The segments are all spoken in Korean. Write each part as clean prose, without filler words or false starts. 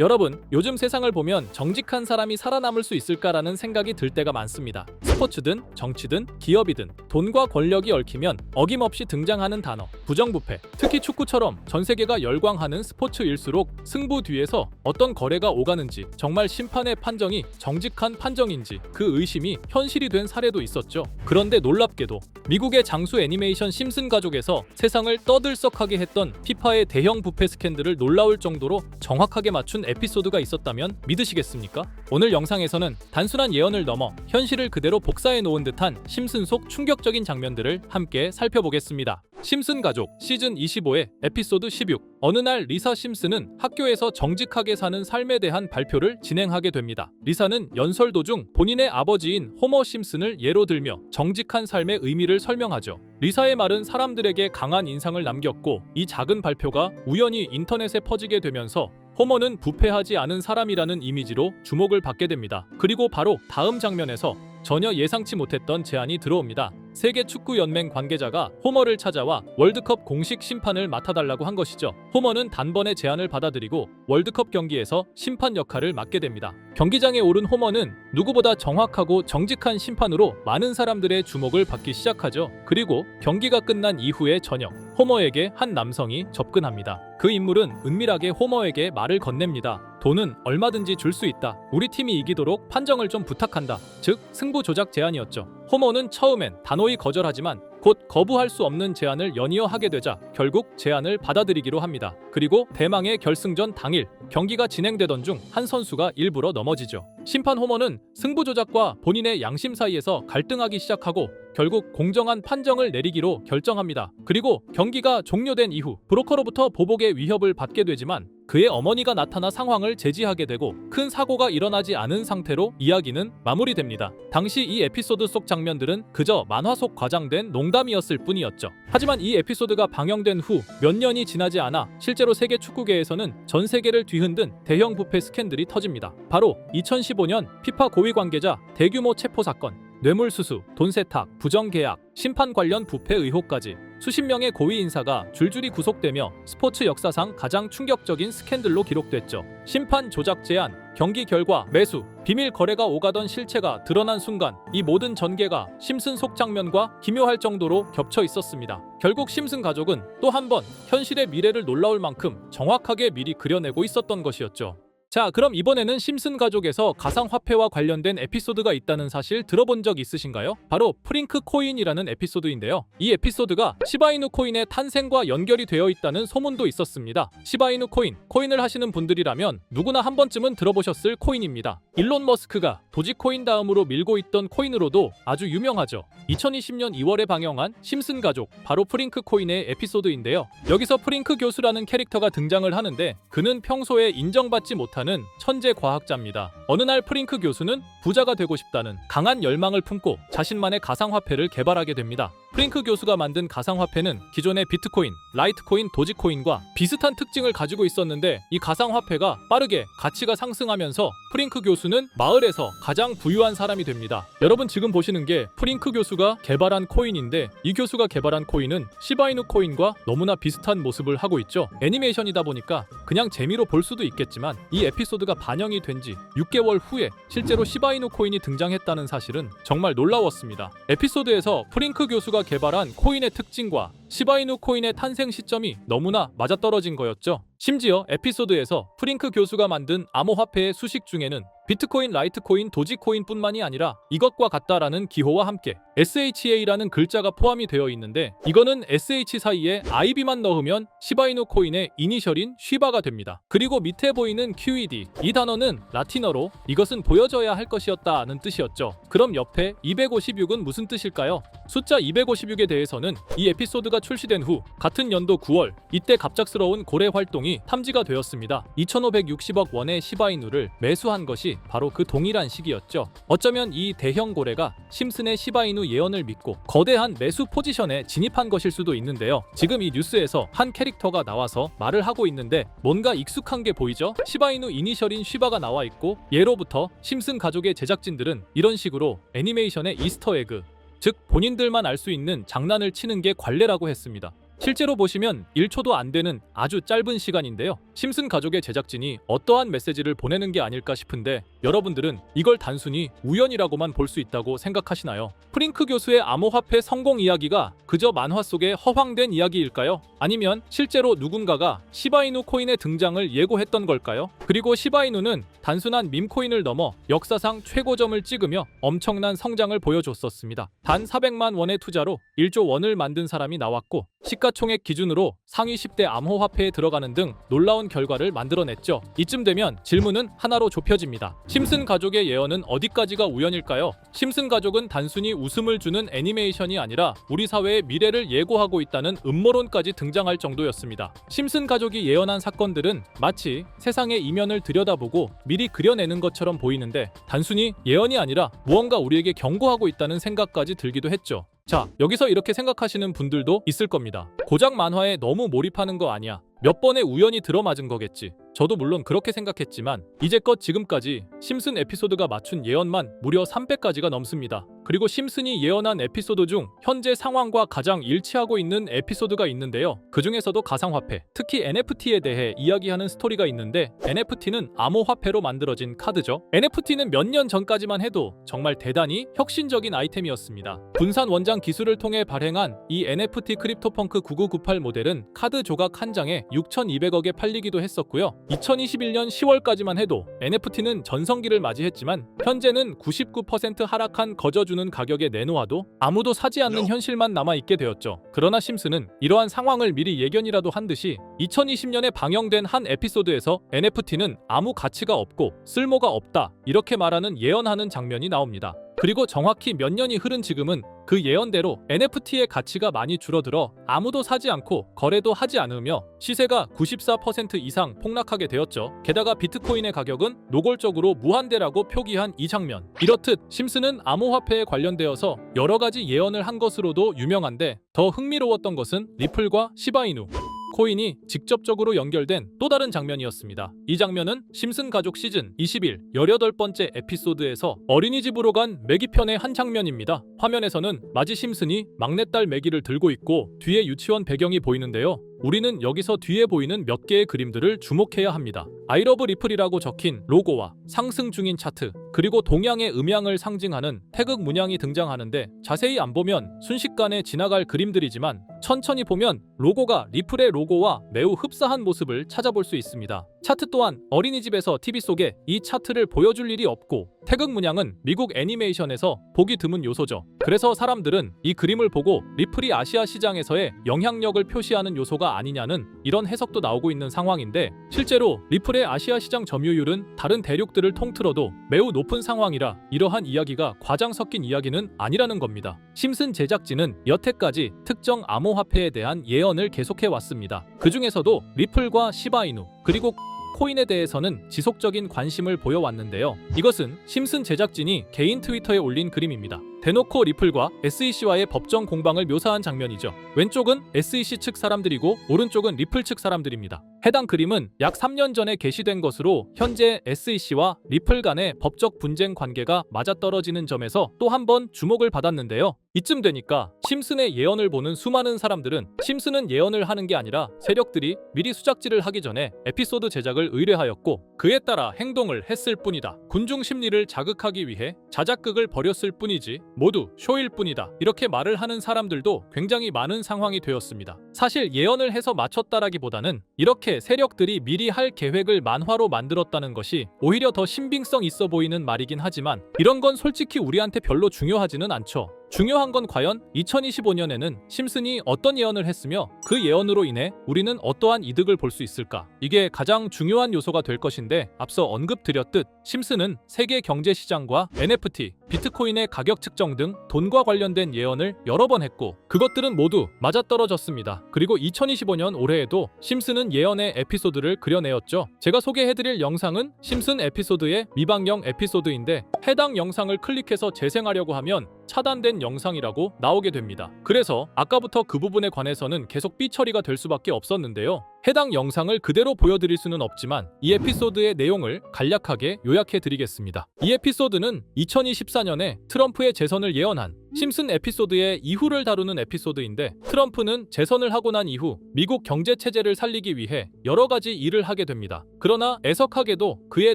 여러분, 요즘 세상을 보면 정직한 사람이 살아남을 수 있을까라는 생각이 들 때가 많습니다. 스포츠든 정치든 기업이든 돈과 권력이 얽히면 어김없이 등장하는 단어, 부정부패. 특히 축구처럼 전 세계가 열광하는 스포츠일수록 승부 뒤에서 어떤 거래가 오가는지, 정말 심판의 판정이 정직한 판정인지 그 의심이 현실이 된 사례도 있었죠. 그런데 놀랍게도 미국의 장수 애니메이션 심슨 가족에서 세상을 떠들썩하게 했던 피파의 대형 부패 스캔들을 놀라울 정도로 정확하게 맞춘 에피소드가 있었다면 믿으시겠습니까? 오늘 영상에서는 단순한 예언을 넘어 현실을 그대로 복사해 놓은 듯한 심슨 속 충격적인 장면들을 함께 살펴보겠습니다. 심슨 가족 시즌 25의 에피소드 16. 어느 날 리사 심슨은 학교에서 정직하게 사는 삶에 대한 발표를 진행하게 됩니다. 리사는 연설 도중 본인의 아버지인 호머 심슨을 예로 들며 정직한 삶의 의미를 설명하죠. 리사의 말은 사람들에게 강한 인상을 남겼고, 이 작은 발표가 우연히 인터넷에 퍼지게 되면서 호머는 부패하지 않은 사람이라는 이미지로 주목을 받게 됩니다. 그리고 바로 다음 장면에서 전혀 예상치 못했던 제안이 들어옵니다. 세계축구연맹 관계자가 호머를 찾아와 월드컵 공식 심판을 맡아달라고 한 것이죠. 호머는 단번에 제안을 받아들이고 월드컵 경기에서 심판 역할을 맡게 됩니다. 경기장에 오른 호머는 누구보다 정확하고 정직한 심판으로 많은 사람들의 주목을 받기 시작하죠. 그리고 경기가 끝난 이후의 저녁, 호머에게 한 남성이 접근합니다. 그 인물은 은밀하게 호머에게 말을 건넵니다. 돈은 얼마든지 줄 수 있다. 우리 팀이 이기도록 판정을 좀 부탁한다. 즉, 승부 조작 제안이었죠. 호머는 처음엔 단호히 거절하지만 곧 거부할 수 없는 제안을 연이어 하게 되자 결국 제안을 받아들이기로 합니다. 그리고 대망의 결승전 당일, 경기가 진행되던 중 한 선수가 일부러 넘어지죠. 심판 호머는 승부 조작과 본인의 양심 사이에서 갈등하기 시작하고 결국 공정한 판정을 내리기로 결정합니다. 그리고 경기가 종료된 이후 브로커로부터 보복의 위협을 받게 되지만 그의 어머니가 나타나 상황을 제지하게 되고 큰 사고가 일어나지 않은 상태로 이야기는 마무리됩니다. 당시 이 에피소드 속 장면들은 그저 만화 속 과장된 농담이었을 뿐이었죠. 하지만 이 에피소드가 방영된 후 몇 년이 지나지 않아 실제로 세계 축구계에서는 전 세계를 뒤흔든 대형 부패 스캔들이 터집니다. 바로 2015년 피파 고위 관계자 대규모 체포 사건, 뇌물수수, 돈 세탁, 부정계약, 심판 관련 부패 의혹까지 수십 명의 고위 인사가 줄줄이 구속되며 스포츠 역사상 가장 충격적인 스캔들로 기록됐죠. 심판 조작 제안, 경기 결과 매수, 비밀 거래가 오가던 실체가 드러난 순간 이 모든 전개가 심슨 속 장면과 기묘할 정도로 겹쳐 있었습니다. 결국 심슨 가족은 또 한 번 현실의 미래를 놀라울 만큼 정확하게 미리 그려내고 있었던 것이었죠. 자, 그럼 이번에는 심슨 가족에서 가상화폐와 관련된 에피소드가 있다는 사실 들어본 적 있으신가요? 바로 프링크 코인이라는 에피소드인데요. 이 에피소드가 시바이누 코인의 탄생과 연결이 되어 있다는 소문도 있었습니다. 시바이누 코인을 하시는 분들이라면 누구나 한 번쯤은 들어보셨을 코인입니다. 일론 머스크가 도지코인 다음으로 밀고 있던 코인으로도 아주 유명하죠. 2020년 2월에 방영한 심슨 가족, 바로 프링크 코인의 에피소드인데요. 여기서 프링크 교수라는 캐릭터가 등장을 하는데 그는 평소에 인정받지 못한 천재 과학자입니다. 어느 날 프링크 교수는 부자가 되고 싶다는 강한 열망을 품고 자신만의 가상화폐를 개발하게 됩니다. 프링크 교수가 만든 가상화폐는 기존의 비트코인, 라이트코인, 도지코인과 비슷한 특징을 가지고 있었는데 이 가상화폐가 빠르게 가치가 상승하면서 프링크 교수는 마을에서 가장 부유한 사람이 됩니다. 여러분, 지금 보시는 게 프링크 교수가 개발한 코인인데 이 교수가 개발한 코인은 시바이누 코인과 너무나 비슷한 모습을 하고 있죠. 애니메이션이다 보니까 그냥 재미로 볼 수도 있겠지만 이 에피소드가 반영이 된 지 6개월 후에 실제로 시바이누 코인이 등장했다는 사실은 정말 놀라웠습니다. 에피소드에서 프링크 교수가 개발한 코인의 특징과 시바이누 코인의 탄생 시점이 너무나 맞아떨어진 거였죠. 심지어 에피소드에서 프링크 교수가 만든 암호화폐의 수식 중에는 비트코인, 라이트코인, 도지코인뿐만이 아니라 이것과 같다라는 기호와 함께 SHA라는 글자가 포함이 되어 있는데 이거는 SH 사이에 IB만 넣으면 시바이누 코인의 이니셜인 쉬바가 됩니다. 그리고 밑에 보이는 QED, 이 단어는 라틴어로 이것은 보여져야 할 것이었다는 뜻이었죠. 그럼 옆에 256은 무슨 뜻일까요? 숫자 256에 대해서는 이 에피소드가 출시된 후 같은 연도 9월, 이때 갑작스러운 고래 활동이 탐지가 되었습니다. 2560억 원의 시바이누를 매수한 것이 바로 그 동일한 시기였죠. 어쩌면 이 대형 고래가 심슨의 시바이누 예언을 믿고 거대한 매수 포지션에 진입한 것일 수도 있는데요. 지금 이 뉴스에서 한 캐릭터가 나와서 말을 하고 있는데 뭔가 익숙한 게 보이죠? 시바이누 이니셜인 쉬바가 나와 있고 예로부터 심슨 가족의 제작진들은 이런 식으로 애니메이션의 이스터에그, 즉 본인들만 알 수 있는 장난을 치는 게 관례라고 했습니다. 실제로 보시면 1초도 안 되는 아주 짧은 시간인데요. 심슨 가족의 제작진이 어떠한 메시지를 보내는 게 아닐까 싶은데 여러분들은 이걸 단순히 우연이라고만 볼 수 있다고 생각하시나요? 프링크 교수의 암호화폐 성공 이야기가 그저 만화 속의 허황된 이야기일까요? 아니면 실제로 누군가가 시바이누 코인의 등장을 예고했던 걸까요? 그리고 시바이누는 단순한 밈코인을 넘어 역사상 최고점을 찍으며 엄청난 성장을 보여줬었습니다. 단 400만 원의 투자로 1조 원을 만든 사람이 나왔고 시가총액 기준으로 상위 10대 암호화폐에 들어가는 등 놀라운 결과를 만들어냈죠. 이쯤 되면 질문은 하나로 좁혀집니다. 심슨 가족의 예언은 어디까지가 우연일까요? 심슨 가족은 단순히 웃음을 주는 애니메이션이 아니라 우리 사회의 미래를 예고하고 있다는 음모론까지 등장할 정도였습니다. 심슨 가족이 예언한 사건들은 마치 세상의 이면을 들여다보고 미리 그려내는 것처럼 보이는데 단순히 예언이 아니라 무언가 우리에게 경고하고 있다는 생각까지 들기도 했죠. 자, 여기서 이렇게 생각하시는 분들도 있을 겁니다. 고작 만화에 너무 몰입하는 거 아니야. 몇 번의 우연이 들어맞은 거겠지. 저도 물론 그렇게 생각했지만 이제껏 지금까지 심슨 에피소드가 맞춘 예언만 무려 300가지가 넘습니다. 그리고 심슨이 예언한 에피소드 중 현재 상황과 가장 일치하고 있는 에피소드가 있는데요. 그 중에서도 가상화폐, 특히 NFT에 대해 이야기하는 스토리가 있는데 NFT는 암호화폐로 만들어진 카드죠. NFT는 몇 년 전까지만 해도 정말 대단히 혁신적인 아이템이었습니다. 분산 원장 기술을 통해 발행한 이 NFT 크립토펑크 9998 모델은 카드 조각 한 장에 6,200억에 팔리기도 했었고요. 2021년 10월까지만 해도 NFT는 전성기를 맞이했지만 현재는 99% 하락한 거저주는 가격에 내놓아도 아무도 사지 않는 현실만 남아있게 되었죠. 그러나 심슨은 이러한 상황을 미리 예견이라도 한 듯이 2020년에 방영된 한 에피소드에서 NFT는 아무 가치가 없고 쓸모가 없다 이렇게 말하는 예언하는 장면이 나옵니다. 그리고 정확히 몇 년이 흐른 지금은 그 예언대로 NFT의 가치가 많이 줄어들어 아무도 사지 않고 거래도 하지 않으며 시세가 94% 이상 폭락하게 되었죠. 게다가 비트코인의 가격은 노골적으로 무한대라고 표기한 이 장면. 이렇듯 심슨은 암호화폐에 관련되어서 여러 가지 예언을 한 것으로도 유명한데 더 흥미로웠던 것은 리플과 시바이누 코인이 직접적으로 연결된 또 다른 장면이었습니다. 이 장면은 심슨 가족 시즌 21 18번째 에피소드에서 어린이집으로 간 매기 편의 한 장면입니다. 화면에서는 마지 심슨이 막내딸 매기를 들고 있고 뒤에 유치원 배경이 보이는데요. 우리는 여기서 뒤에 보이는 몇 개의 그림들을 주목해야 합니다. I love 리플이라고 적힌 로고와 상승 중인 차트, 그리고 동양의 음양을 상징하는 태극 문양이 등장하는데 자세히 안 보면 순식간에 지나갈 그림들이지만 천천히 보면 로고가 리플의 로고와 매우 흡사한 모습을 찾아볼 수 있습니다. 차트 또한 어린이집에서 TV 속에 이 차트를 보여줄 일이 없고 태극 문양은 미국 애니메이션에서 보기 드문 요소죠. 그래서 사람들은 이 그림을 보고 리플이 아시아 시장에서의 영향력을 표시하는 요소가 아니냐는 이런 해석도 나오고 있는 상황인데 실제로 리플의 아시아 시장 점유율은 다른 대륙들을 통틀어도 매우 높은 상황이라 이러한 이야기가 과장 섞인 이야기는 아니라는 겁니다. 심슨 제작진은 여태까지 특정 암호화폐에 대한 예언을 계속해 왔습니다. 그 중에서도 리플과 시바이누 그리고 코인에 대해서는 지속적인 관심을 보여왔는데요. 이것은 심슨 제작진이 개인 트위터에 올린 그림입니다. 대놓고 리플과 SEC와의 법정 공방을 묘사한 장면이죠. 왼쪽은 SEC 측 사람들이고 오른쪽은 리플 측 사람들입니다. 해당 그림은 약 3년 전에 게시된 것으로 현재 SEC와 리플 간의 법적 분쟁 관계가 맞아떨어지는 점에서 또 한 번 주목을 받았는데요. 이쯤 되니까 심슨의 예언을 보는 수많은 사람들은 심슨은 예언을 하는 게 아니라 세력들이 미리 수작질을 하기 전에 에피소드 제작을 의뢰하였고 그에 따라 행동을 했을 뿐이다. 군중 심리를 자극하기 위해 자작극을 벌였을 뿐이지 모두 쇼일 뿐이다. 이렇게 말을 하는 사람들도 굉장히 많은 상황이 되었습니다. 사실 예언을 해서 맞췄다라기보다는 이렇게 세력들이 미리 할 계획을 만화로 만들었다는 것이 오히려 더 신빙성 있어 보이는 말이긴 하지만 이런 건 솔직히 우리한테 별로 중요하지는 않죠. 중요한 건 과연 2025년에는 심슨이 어떤 예언을 했으며 그 예언으로 인해 우리는 어떠한 이득을 볼 수 있을까? 이게 가장 중요한 요소가 될 것인데 앞서 언급드렸듯 심슨은 세계 경제 시장과 NFT, 비트코인의 가격 측정 등 돈과 관련된 예언을 여러 번 했고 그것들은 모두 맞아떨어졌습니다. 그리고 2025년 올해에도 심슨은 예언의 에피소드를 그려내었죠. 제가 소개해드릴 영상은 심슨 에피소드의 미방영 에피소드인데 해당 영상을 클릭해서 재생하려고 하면 차단된 영상이라고 나오게 됩니다. 그래서 아까부터 그 부분에 관해서는 계속 삐처리가 될 수밖에 없었는데요. 해당 영상을 그대로 보여드릴 수는 없지만 이 에피소드의 내용을 간략하게 요약해 드리겠습니다. 이 에피소드는 2024년에 트럼프의 재선을 예언한 심슨 에피소드의 이후를 다루는 에피소드인데, 트럼프는 재선을 하고 난 이후 미국 경제 체제를 살리기 위해 여러 가지 일을 하게 됩니다. 그러나 애석하게도 그의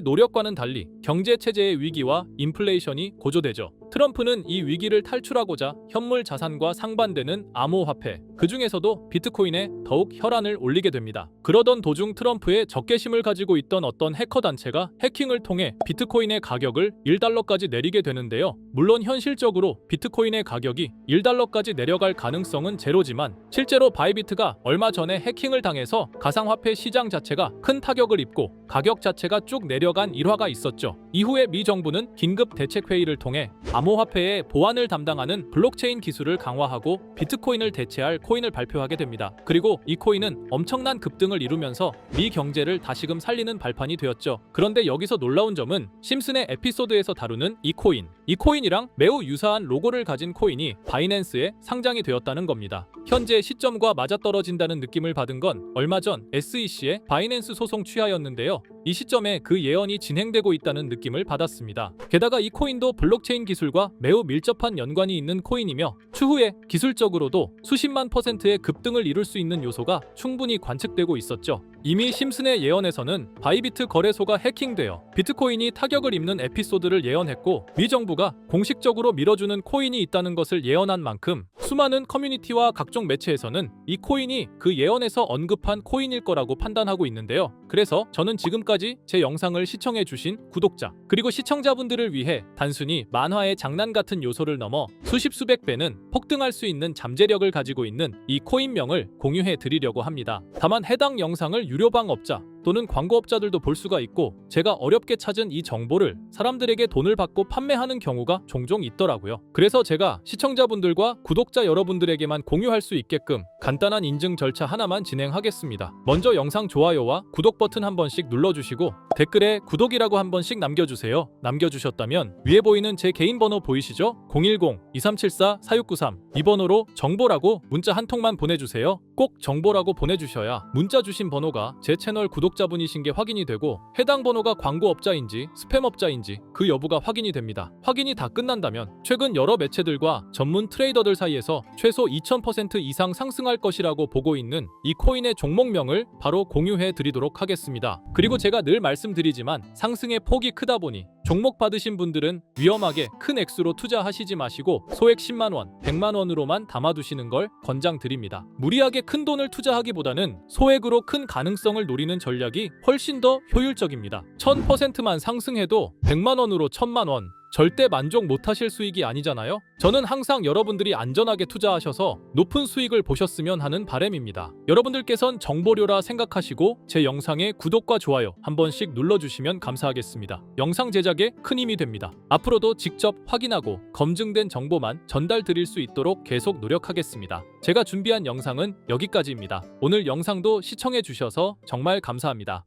노력과는 달리 경제 체제의 위기와 인플레이션이 고조되죠. 트럼프는 이 위기를 탈출하고자 현물 자산과 상반되는 암호화폐, 그 중에서도 비트코인에 더욱 혈안을 올리게 됩니다. 그러던 도중 트럼프의 적개심을 가지고 있던 어떤 해커 단체가 해킹을 통해 비트코인의 가격을 1달러까지 내리게 되는데요. 물론 현실적으로 비트코인의 가격이 1달러까지 내려갈 가능성은 제로지만, 실제로 바이비트가 얼마 전에 해킹을 당해서 가상화폐 시장 자체가 큰 타격을 입고 가격 자체가 쭉 내려간 일화가 있었죠. 이후에 미 정부는 긴급 대책회의를 통해 암호화폐의 보안을 담당하는 블록체인 기술을 강화하고 비트코인을 대체할 코인을 발표하게 됩니다. 그리고 이 코인은 엄청난 급등을 이루면서 미 경제를 다시금 살리는 발판이 되었죠. 그런데 여기서 놀라운 점은 심슨의 에피소드에서 다루는 이 코인이랑 매우 유사한 로고를 가진 코인이 바이낸스에 상장이 되었다는 겁니다. 현재 시점과 맞아떨어진다는 느낌을 받은 건 얼마 전 SEC의 바이낸스 소송 취하였는데요. 이 시점에 그 예언이 진행되고 있다는 느낌을 받았습니다. 게다가 이 코인도 블록체인 기술과 매우 밀접한 연관이 있는 코인이며, 추후에 기술적으로도 수십만 %의 급등을 이룰 수 있는 요소가 충분히 관측되고 있었죠. 이미 심슨의 예언에서는 바이비트 거래소가 해킹되어 비트코인이 타격을 입는 에피소드를 예언했고, 미 정부가 공식적으로 밀어주는 코인이 있다는 것을 예언한 만큼 수많은 커뮤니티와 각종 매체에서는 이 코인이 그 예언에서 언급한 코인일 거라고 판단하고 있는데요. 그래서 저는 지금까지 제 영상을 시청해주신 구독자 그리고 시청자분들을 위해 단순히 만화의 장난 같은 요소를 넘어 수십 수백 배는 폭등할 수 있는 잠재력을 가지고 있는 이 코인명을 공유해 드리려고 합니다. 다만 해당 영상을 유료방업자 또는 광고업자들도 볼 수가 있고, 제가 어렵게 찾은 이 정보를 사람들에게 돈을 받고 판매하는 경우가 종종 있더라고요. 그래서 제가 시청자분들과 구독자 여러분들에게만 공유할 수 있게끔 간단한 인증 절차 하나만 진행하겠습니다. 먼저 영상 좋아요와 구독 버튼 한 번씩 눌러주시고 댓글에 구독이라고 한 번씩 남겨주세요. 남겨주셨다면 위에 보이는 제 개인 번호 보이시죠? 010-2374-4693 이 번호로 정보라고 문자 한 통만 보내주세요. 꼭 정보라고 보내주셔야 문자 주신 번호가 제 채널 구독자분이신 게 확인이 되고, 해당 번호가 광고업자인지 스팸업자인지 그 여부가 확인이 됩니다. 확인이 다 끝난다면 최근 여러 매체들과 전문 트레이더들 사이에서 최소 2000% 이상 상승할 것이라고 보고 있는 이 코인의 종목명을 바로 공유해 드리도록 하겠습니다. 그리고 제가 늘 말씀드리지만 상승의 폭이 크다 보니 종목 받으신 분들은 위험하게 큰 액수로 투자하시지 마시고 소액 10만원, 100만원으로만 담아두시는 걸 권장드립니다. 무리하게 큰 돈을 투자하기보다는 소액으로 큰 가능성을 노리는 전략이 훨씬 더 효율적입니다. 1000%만 상승해도 100만원으로 1000만원, 절대 만족 못하실 수익이 아니잖아요. 저는 항상 여러분들이 안전하게 투자하셔서 높은 수익을 보셨으면 하는 바람입니다. 여러분들께선 정보료라 생각하시고 제 영상에 구독과 좋아요 한 번씩 눌러주시면 감사하겠습니다. 영상 제작에 큰 힘이 됩니다. 앞으로도 직접 확인하고 검증된 정보만 전달 드릴 수 있도록 계속 노력하겠습니다. 제가 준비한 영상은 여기까지입니다. 오늘 영상도 시청해 주셔서 정말 감사합니다.